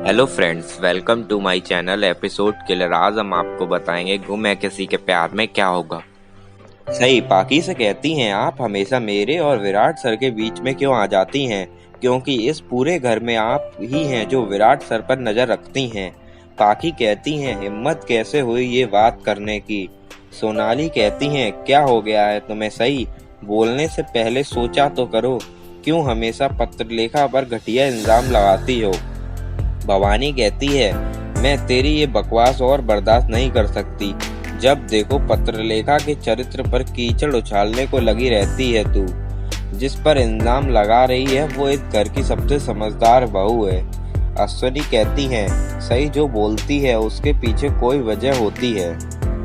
Hello friends, welcome to my channel episode killer. आज हम आपको बताएंगे गुम है किसी के प्यार में क्या होगा। सही पाकी से कहती हैं, आप हमेशा मेरे और विराट सर के बीच में क्यों आ जाती हैं? क्योंकि इस पूरे घर में आप ही हैं जो विराट सर पर नजर रखती हैं। पाकी कहती हैं, हिम्मत कैसे हुई ये बात करने की? सोनाली कहती हैं, क्या हो गया है तुम्हें? सही बोलने से पहले सोचा तो करो, क्यों हमेशा पत्रलेखा पर घटिया इल्जाम लगाती हो? भवानी कहती है, मैं तेरी ये बकवास और बर्दाश्त नहीं कर सकती। जब देखो पत्रलेखा के चरित्र पर कीचड़ उछालने को लगी रहती है तू। जिस पर इल्जाम लगा रही है वो इस घर की सबसे समझदार बहू है। अश्वनी कहती है, सही जो बोलती है उसके पीछे कोई वजह होती है।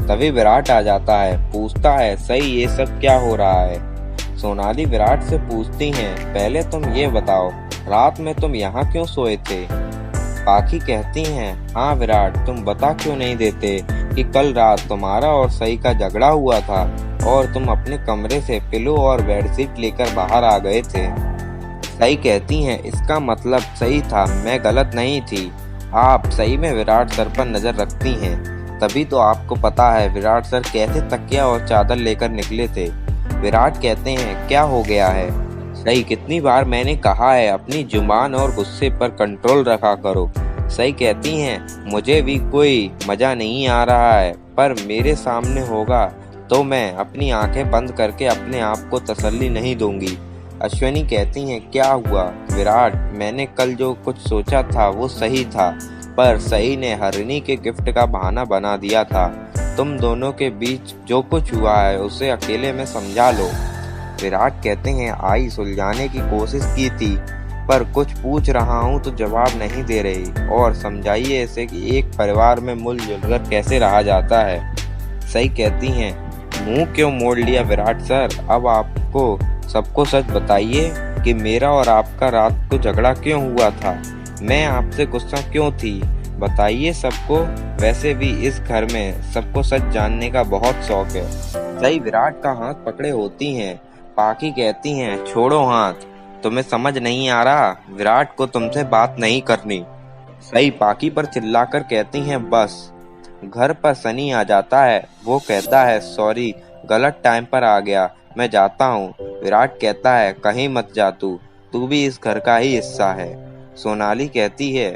तभी विराट आ जाता है, पूछता है, सही ये सब क्या हो रहा है? सोनाली विराट से पूछती हैं, पहले तुम ये बताओ, रात में तुम यहाँ क्यों सोए थे? पाखी कहती हैं, हाँ विराट, तुम बता क्यों नहीं देते कि कल रात तुम्हारा और सई का झगड़ा हुआ था और तुम अपने कमरे से पिलो और बेडशीट लेकर बाहर आ गए थे। सई कहती हैं, इसका मतलब सही था, मैं गलत नहीं थी। आप सही में विराट सर पर नजर रखती हैं, तभी तो आपको पता है विराट सर कैसे तकिया और चादर लेकर निकले थे। विराट कहते हैं, क्या हो गया है? सही, कितनी बार मैंने कहा है अपनी जुबान और गुस्से पर कंट्रोल रखा करो। सही कहती हैं, मुझे भी कोई मजा नहीं आ रहा है, पर मेरे सामने होगा तो मैं अपनी आंखें बंद करके अपने आप को तसल्ली नहीं दूंगी। अश्वनी कहती हैं, क्या हुआ? विराट, मैंने कल जो कुछ सोचा था वो सही था, पर सही ने हरिणी के गिफ्ट का बहाना बना दिया था। तुम दोनों के बीच जो कुछ हुआ है उसे अकेले में समझा लो। विराट कहते हैं, आई सुलझाने की कोशिश की थी, पर कुछ पूछ रहा हूँ तो जवाब नहीं दे रही, और समझाइए इसे कि एक परिवार में मिलजुल कर कैसे रहा जाता है। सही कहती हैं, मुंह क्यों मोड़ लिया विराट सर? अब आपको सबको सच बताइए कि मेरा और आपका रात को झगड़ा क्यों हुआ था? मैं आपसे गुस्सा क्यों थी? बताइए सबको। वैसे भी इस घर में सबको सच जानने का बहुत शौक है। सही विराट का हाथ पकड़े होती हैं। पाकी कहती हैं, छोड़ो हाथ, तुम्हें समझ नहीं आ रहा, विराट को तुमसे बात नहीं करनी। सही पाकी पर चिल्लाकर कहती हैं, बस। घर पर सनी आ जाता है, वो कहता है, सॉरी, गलत टाइम पर आ गया, मैं जाता हूँ। विराट कहता है, कहीं मत जा, तू भी इस घर का ही हिस्सा है। सोनाली कहती है,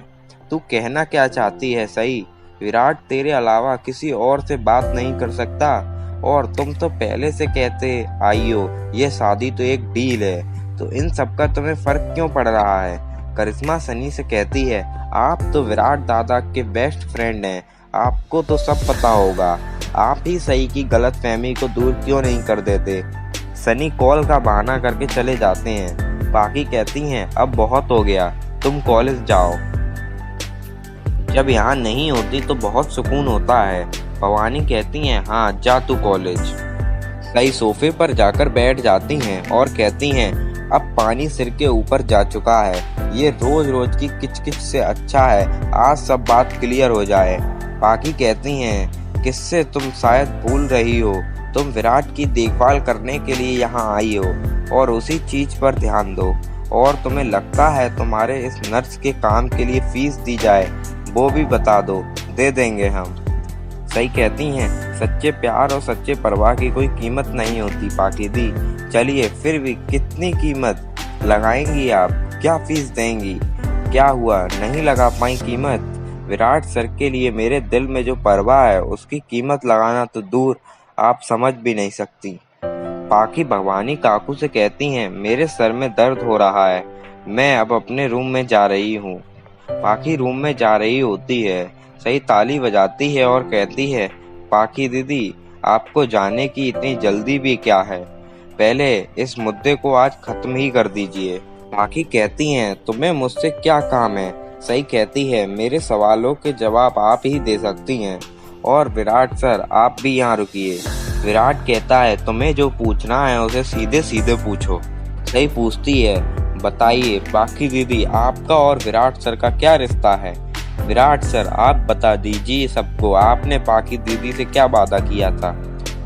तू कहना क्या चाहती है? सही, विराट तेरे अलावा किसी और से बात नहीं कर सकता, और तुम तो पहले से कहते आई हो ये शादी तो एक डील है, तो इन सब का तुम्हें फर्क क्यों पड़ रहा है? करिश्मा सनी से कहती है, आप तो विराट दादा के बेस्ट फ्रेंड हैं, आपको तो सब पता होगा, आप ही सही की गलतफहमी को दूर क्यों नहीं कर देते? सनी कॉल का बहाना करके चले जाते हैं। बाकी कहती हैं, अब बहुत हो गया, तुम कॉलेज जाओ, जब यहाँ नहीं होती तो बहुत सुकून होता है। भवानी कहती हैं, हाँ जा तू कॉलेज। सही सोफे पर जाकर बैठ जाती हैं और कहती हैं, अब पानी सिर के ऊपर जा चुका है, ये रोज रोज की किचकिच से अच्छा है आज सब बात क्लियर हो जाए। बाकी कहती हैं, किससे तुम शायद भूल रही हो, तुम विराट की देखभाल करने के लिए यहाँ आई हो, और उसी चीज पर ध्यान दो, और तुम्हें लगता है तुम्हारे इस नर्स के काम के लिए फीस दी जाए, वो भी बता दो, दे देंगे हम। सही कहती हैं, सच्चे प्यार और सच्चे परवाह की कोई कीमत नहीं होती पाकी दी। चलिए फिर भी कितनी कीमत लगाएंगी आप? क्या फीस देंगी? क्या हुआ, नहीं लगा पाई कीमत? विराट सर के लिए मेरे दिल में जो परवाह है उसकी कीमत लगाना तो दूर, आप समझ भी नहीं सकती। पाकी भवानी काकू से कहती हैं, मेरे सर में दर्द हो रहा है, मैं अब अपने रूम में जा रही हूँ। पाकी रूम में जा रही होती है। सही ताली बजाती है और कहती है, पाकी दीदी, आपको जाने की इतनी जल्दी भी क्या है? पहले इस मुद्दे को आज खत्म ही कर दीजिए। पाकी कहती हैं, तुम्हें मुझसे क्या काम है? सही कहती है, मेरे सवालों के जवाब आप ही दे सकती हैं, और विराट सर आप भी यहाँ रुकिए। विराट कहता है, तुम्हें जो पूछना है उसे सीधे सीधे पूछो। सही पूछती है, बताइए पाकी दीदी, आपका और विराट सर का क्या रिश्ता है? विराट सर आप बता दीजिए सबको, आपने पाकी दीदी से क्या वादा किया था?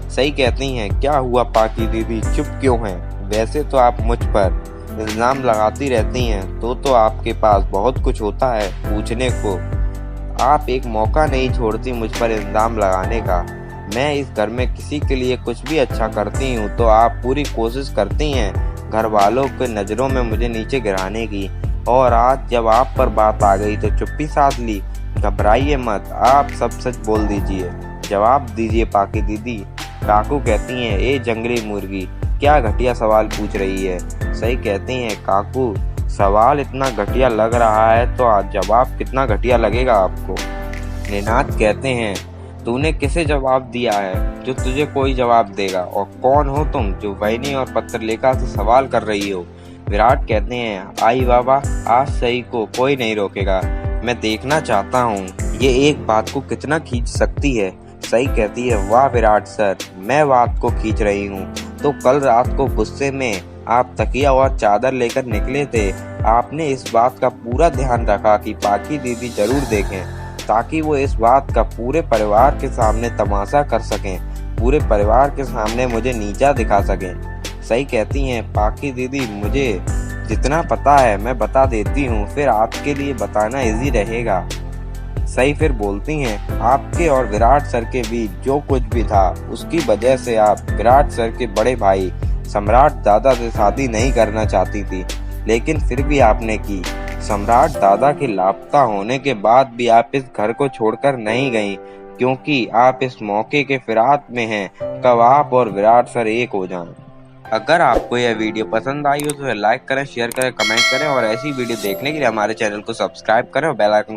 सही कहती हैं, क्या हुआ पाकी दीदी, चुप क्यों हैं? वैसे तो आप मुझ पर इल्ज़ाम लगाती रहती हैं तो आपके पास बहुत कुछ होता है पूछने को। आप एक मौका नहीं छोड़ती मुझ पर इल्ज़ाम लगाने का। मैं इस घर में किसी के लिए कुछ भी अच्छा करती हूँ तो आप पूरी कोशिश करती हैं घर वालों के नज़रों में मुझे नीचे गिराने की, और आज जब आप पर बात आ गई तो चुप्पी साध ली। घबराइए मत, आप सब सच बोल दीजिए, जवाब दीजिए पाकी दीदी। काकू कहती हैं, ए जंगली मुर्गी, क्या घटिया सवाल पूछ रही है। सही कहती हैं काकू, सवाल इतना घटिया लग रहा है तो आज जवाब कितना घटिया लगेगा आपको। निनाद कहते हैं, तूने किसे जवाब दिया है जो तुझे कोई जवाब देगा, और कौन हो तुम जो वैनी और पत्रलेखा से सवाल कर रही हो। विराट कहते हैं, आई बाबा, आज सही को कोई नहीं रोकेगा। मैं देखना चाहता हूँ ये एक बात को कितना खींच सकती है। सही कहती है, वाह विराट सर, मैं बात को खींच रही हूँ। तो कल रात को गुस्से में आप तकिया और चादर लेकर निकले थे। आपने इस बात का पूरा ध्यान रखा कि पाकी दीदी जरूर देखें, ताकि वो इस बात का पूरे परिवार के सामने तमाशा कर सकें, पूरे परिवार के सामने मुझे नीचा दिखा सकें। सही कहती हैं पाकी दीदी, मुझे जितना पता है मैं बता देती हूँ, फिर आपके लिए बताना इजी रहेगा। सही फिर बोलती हैं, आपके और विराट सर के बीच जो कुछ भी था उसकी वजह से आप विराट सर के बड़े भाई सम्राट दादा से शादी नहीं करना चाहती थी, लेकिन फिर भी आपने की। सम्राट दादा के लापता होने के बाद भी आप इस घर को छोड़कर नहीं गईं, क्योंकि आप इस मौके के फिराक में हैं, कब आप और विराट सर एक हो जाएं। अगर आपको यह वीडियो पसंद आई हो तो लाइक करें, शेयर करें, कमेंट करें, और ऐसी वीडियो देखने के लिए हमारे चैनल को सब्सक्राइब करें और बेल आइकन